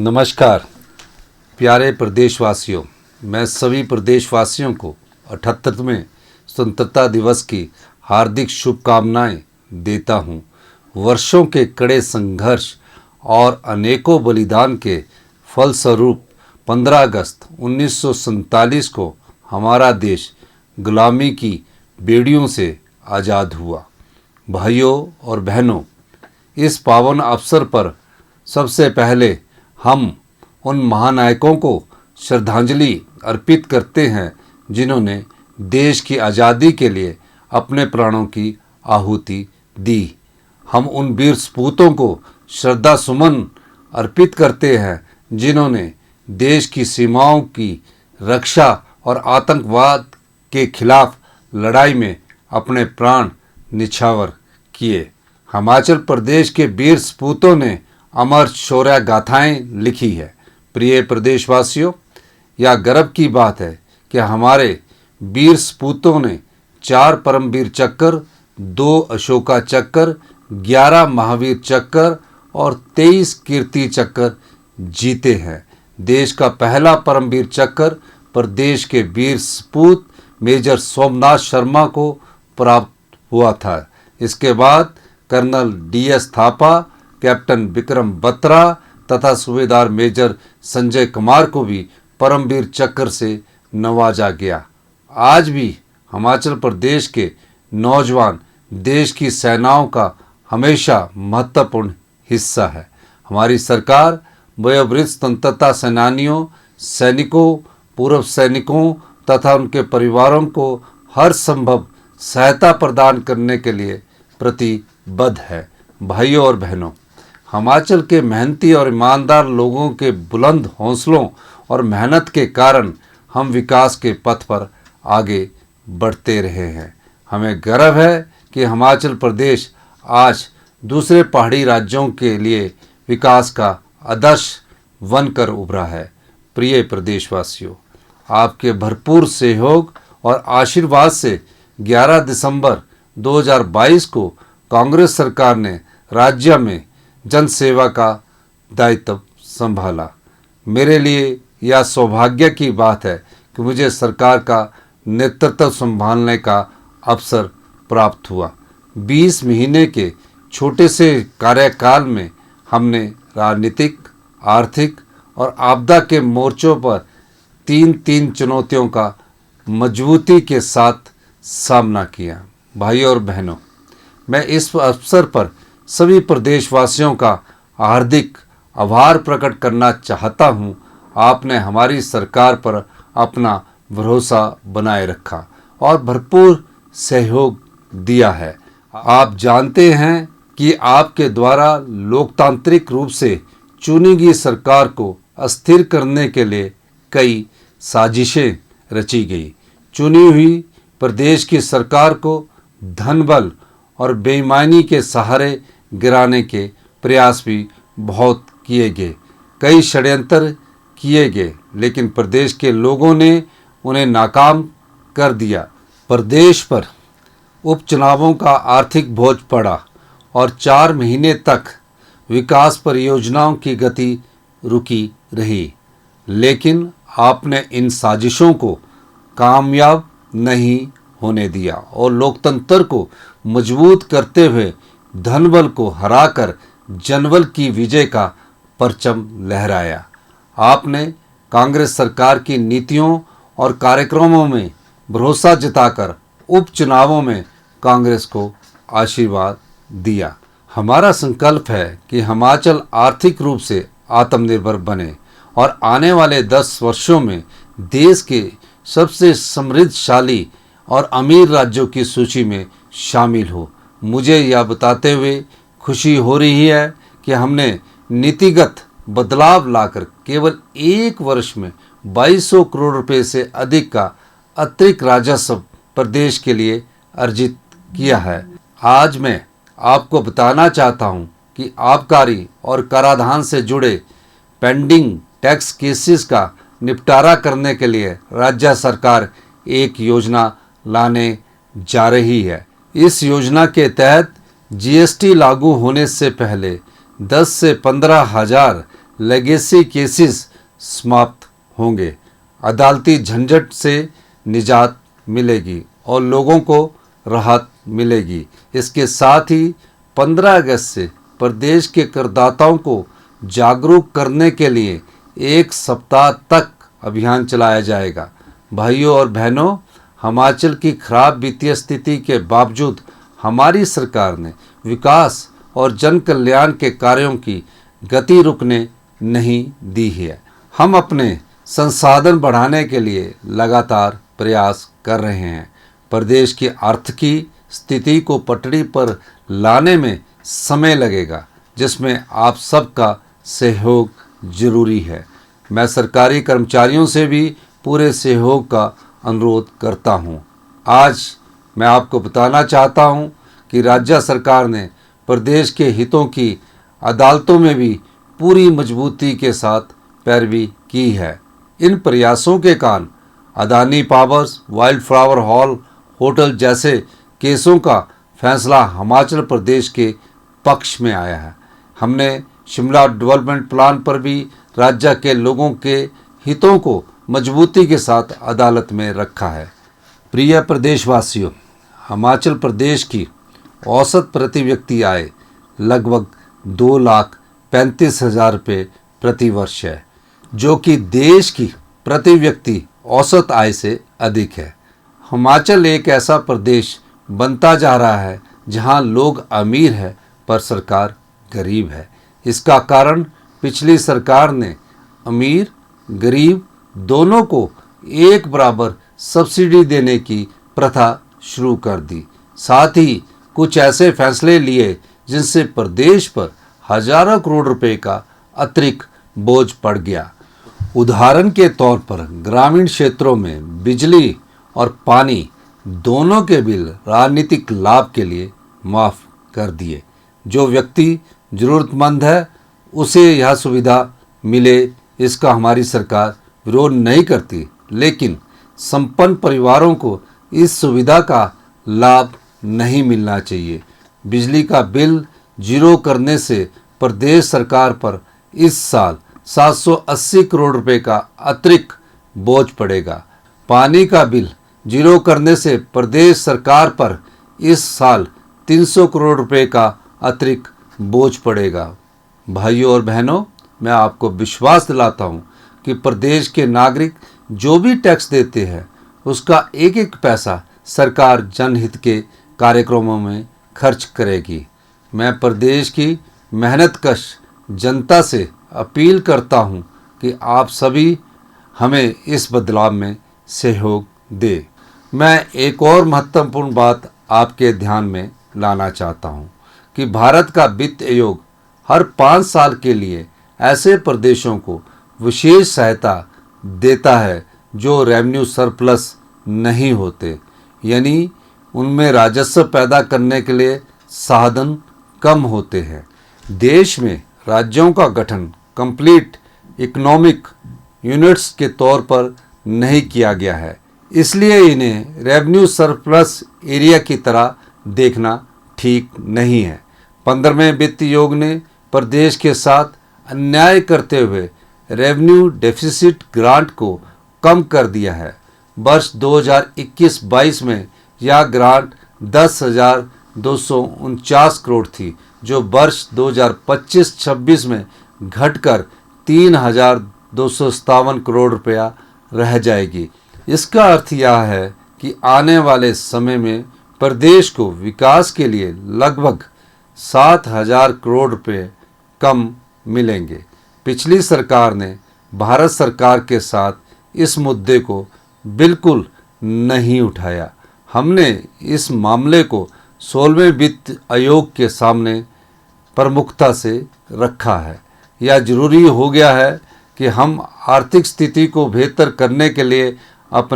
नमस्कार प्यारे प्रदेशवासियों, मैं सभी प्रदेशवासियों को 78वें स्वतंत्रता दिवस की हार्दिक शुभकामनाएं देता हूं। वर्षों के कड़े संघर्ष और अनेकों बलिदान के फलस्वरूप 15 अगस्त 1947 को हमारा देश गुलामी की बेड़ियों से आज़ाद हुआ। भाइयों और बहनों, इस पावन अवसर पर सबसे पहले हम उन महानायकों को श्रद्धांजलि अर्पित करते हैं जिन्होंने देश की आज़ादी के लिए अपने प्राणों की आहुति दी। हम उन वीर सपूतों को श्रद्धा सुमन अर्पित करते हैं जिन्होंने देश की सीमाओं की रक्षा और आतंकवाद के खिलाफ लड़ाई में अपने प्राण निछावर किए। हिमाचल प्रदेश के वीर सपूतों ने अमर शौर्य गाथाएं लिखी है। प्रिय प्रदेशवासियों, यह गर्व की बात है कि हमारे वीर सपूतों ने 4 परमवीर चक्र, 2 अशोका चक्र, 11 महावीर चक्र और 23 कीर्ति चक्र जीते हैं। देश का पहला परमवीर चक्र प्रदेश के वीर सपूत मेजर सोमनाथ शर्मा को प्राप्त हुआ था। इसके बाद colonel DS Thapa, captain Vikram Batra तथा सूबेदार मेजर संजय कुमार को भी परमवीर चक्र से नवाजा गया। आज भी हिमाचल प्रदेश के नौजवान देश की सेनाओं का हमेशा महत्वपूर्ण हिस्सा है। हमारी सरकार वयोवृद्ध स्वतंत्रता सेनानियों, सैनिकों, पूर्व सैनिकों तथा उनके परिवारों को हर संभव सहायता प्रदान करने के लिए प्रतिबद्ध है। भाइयों और बहनों, हिमाचल के मेहनती और ईमानदार लोगों के बुलंद हौसलों और मेहनत के कारण हम विकास के पथ पर आगे बढ़ते रहे हैं। हमें गर्व है कि हिमाचल प्रदेश आज दूसरे पहाड़ी राज्यों के लिए विकास का आदर्श बनकर उभरा है। प्रिय प्रदेशवासियों, आपके भरपूर सहयोग और आशीर्वाद से 11 दिसंबर 2022 को कांग्रेस सरकार ने राज्य में जन सेवा का दायित्व संभाला। मेरे लिए यह सौभाग्य की बात है कि मुझे सरकार का नेतृत्व संभालने का अवसर प्राप्त हुआ। 20 महीने के छोटे से कार्यकाल में हमने राजनीतिक, आर्थिक और आपदा के मोर्चों पर तीन चुनौतियों का मजबूती के साथ सामना किया। भाइयों और बहनों, मैं इस अवसर पर सभी प्रदेशवासियों का हार्दिक आभार प्रकट करना चाहता हूं। आपने हमारी सरकार पर अपना भरोसा बनाए रखा और भरपूर सहयोग दिया है। आप जानते हैं कि आपके द्वारा लोकतांत्रिक रूप से चुनी गई सरकार को अस्थिर करने के लिए कई साजिशें रची गई। चुनी हुई प्रदेश की सरकार को धनबल और बेईमानी के सहारे गिराने के प्रयास भी बहुत किए गए। कई षड्यंत्र किए गए, लेकिन प्रदेश के लोगों ने उन्हें नाकाम कर दिया। प्रदेश पर उपचुनावों का आर्थिक बोझ पड़ा और 4 महीने तक विकास परियोजनाओं की गति रुकी रही। लेकिन आपने इन साजिशों को कामयाब नहीं होने दिया और लोकतंत्र को मजबूत करते हुए धनबल को हराकर जनबल की विजय का परचम लहराया। आपने कांग्रेस सरकार की नीतियों और कार्यक्रमों में भरोसा जताकर उपचुनावों में कांग्रेस को आशीर्वाद दिया। हमारा संकल्प है कि हिमाचल आर्थिक रूप से आत्मनिर्भर बने और आने वाले 10 वर्षों में देश के सबसे समृद्धशाली और अमीर राज्यों की सूची में शामिल हो। मुझे यह बताते हुए खुशी हो रही है कि हमने नीतिगत बदलाव लाकर केवल 1 वर्ष में 2200 करोड़ रुपए से अधिक का अतिरिक्त राजस्व प्रदेश के लिए अर्जित किया है। आज मैं आपको बताना चाहता हूं कि आबकारी और कराधान से जुड़े पेंडिंग टैक्स केसेस का निपटारा करने के लिए राज्य सरकार एक योजना लाने जा रही है। इस योजना के तहत GST लागू होने से पहले 10 से 15 हज़ार लेगेसी केसेस समाप्त होंगे, अदालती झंझट से निजात मिलेगी और लोगों को राहत मिलेगी। इसके साथ ही 15 अगस्त से प्रदेश के करदाताओं को जागरूक करने के लिए 1 सप्ताह तक अभियान चलाया जाएगा। भाइयों और बहनों, हिमाचल की खराब वित्तीय स्थिति के बावजूद हमारी सरकार ने विकास और जन कल्याण के कार्यों की गति रुकने नहीं दी है। हम अपने संसाधन बढ़ाने के लिए लगातार प्रयास कर रहे हैं। प्रदेश की आर्थिकी स्थिति को पटरी पर लाने में समय लगेगा, जिसमें आप सबका सहयोग जरूरी है। मैं सरकारी कर्मचारियों से भी पूरे सहयोग का अनुरोध करता हूं। आज मैं आपको बताना चाहता हूं कि राज्य सरकार ने प्रदेश के हितों की अदालतों में भी पूरी मजबूती के साथ पैरवी की है। इन प्रयासों के कारण Adani powers, wild flower hall hotel जैसे केसों का फैसला हिमाचल प्रदेश के पक्ष में आया है। हमने शिमला डेवलपमेंट प्लान पर भी राज्य के लोगों के हितों को मजबूती के साथ अदालत में रखा है। प्रिय प्रदेशवासियों, हिमाचल प्रदेश की औसत प्रति व्यक्ति आय लगभग 2,35,000 रुपये प्रति वर्ष है, जो कि देश की प्रति व्यक्ति औसत आय से अधिक है। हिमाचल एक ऐसा प्रदेश बनता जा रहा है जहां लोग अमीर है पर सरकार गरीब है। इसका कारण पिछली सरकार ने अमीर गरीब दोनों को एक बराबर सब्सिडी देने की प्रथा शुरू कर दी। साथ ही कुछ ऐसे फैसले लिए जिनसे प्रदेश पर हजारों करोड़ रुपए का अतिरिक्त बोझ पड़ गया। उदाहरण के तौर पर ग्रामीण क्षेत्रों में बिजली और पानी दोनों के बिल राजनीतिक लाभ के लिए माफ़ कर दिए। जो व्यक्ति ज़रूरतमंद है उसे यह सुविधा मिले, इसका हमारी सरकार विरोध नहीं करती, लेकिन संपन्न परिवारों को इस सुविधा का लाभ नहीं मिलना चाहिए। बिजली का बिल जीरो करने से प्रदेश सरकार पर इस साल 780 करोड़ रुपए का अतिरिक्त बोझ पड़ेगा। पानी का बिल जीरो करने से प्रदेश सरकार पर इस साल 300 करोड़ रुपए का अतिरिक्त बोझ पड़ेगा। भाइयों और बहनों, मैं आपको विश्वास दिलाता हूं कि प्रदेश के नागरिक जो भी टैक्स देते हैं उसका एक एक पैसा सरकार जनहित के कार्यक्रमों में खर्च करेगी। मैं प्रदेश की मेहनतकश जनता से अपील करता हूं कि आप सभी हमें इस बदलाव में सहयोग दें। मैं एक और महत्वपूर्ण बात आपके ध्यान में लाना चाहता हूं कि भारत का वित्त आयोग हर 5 साल के लिए ऐसे प्रदेशों को विशेष सहायता देता है जो रेवेन्यू सरप्लस नहीं होते, यानी उनमें राजस्व पैदा करने के लिए साधन कम होते हैं। देश में राज्यों का गठन कंप्लीट इकोनॉमिक यूनिट्स के तौर पर नहीं किया गया है, इसलिए इन्हें रेवेन्यू सरप्लस एरिया की तरह देखना ठीक नहीं है। 15वें वित्त आयोग ने प्रदेश के साथ अन्याय करते हुए रेवेन्यू डेफिसिट ग्रांट को कम कर दिया है। वर्ष 2021-22 में यह ग्रांट 10,249 करोड़ थी, जो वर्ष 2025-26 में घटकर 3,257 करोड़ रुपया रह जाएगी। इसका अर्थ यह है कि आने वाले समय में प्रदेश को विकास के लिए लगभग 7,000 करोड़ रुपए कम मिलेंगे। पिछली सरकार ने भारत सरकार के साथ इस मुद्दे को बिल्कुल नहीं उठाया। हमने इस मामले को 16वें वित्त आयोग के सामने प्रमुखता से रखा है। यह जरूरी हो गया है कि हम आर्थिक स्थिति को बेहतर करने के लिए अपने